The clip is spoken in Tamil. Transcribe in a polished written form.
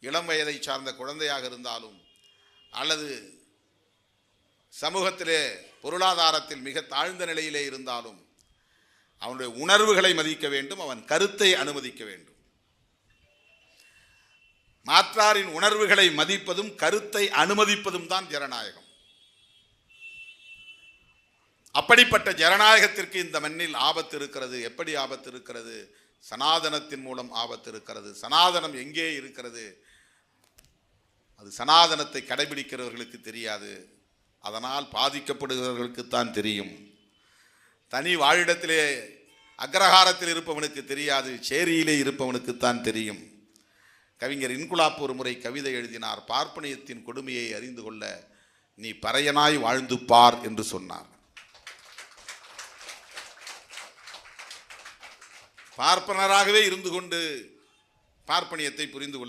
இளம் வயதை சார்ந்த குழந்தையாக இருந்தாலும் அல்லது சமூகத்திலே பொருளாதாரத்தில் மிக தாழ்ந்த நிலையிலே இருந்தாலும் அவனுடைய உணர்வுகளை மதிக்க வேண்டும், அவன் கருத்தை அனுமதிக்க வேண்டும். மாற்றாரின் உணர்வுகளை மதிப்பதும் கருத்தை அனுமதிப்பதும் தான் ஜனநாயகம். அப்படிப்பட்ட ஜனநாயகத்திற்கு இந்த மண்ணில் ஆபத்து இருக்கிறது. எப்படி ஆபத்து இருக்கிறது? சனாதனத்தின் மூலம் ஆபத்து இருக்கிறது. சனாதனம் எங்கே இருக்கிறது? அது சனாதனத்தை கடைபிடிக்கிறவர்களுக்கு தெரியாது, அதனால் பாதிக்கப்படுகிறவர்களுக்குத்தான் தெரியும். தனி வாழிடத்திலே அக்ரஹாரத்தில் இருப்பவனுக்கு தெரியாது, சேரியிலே இருப்பவனுக்குத்தான் தெரியும். கவிஞர் இன்குலாப் ஒரு முறை கவிதை எழுதினார். பார்ப்பனியத்தின் கொடுமையை அறிந்து கொள்ள நீ பறையனாய் வாழ்ந்து பார் என்று சொன்னார். பார்ப்பனராகவே இருந்து கொண்டு பார்ப்பனியத்தை புரிந்து கொள்ள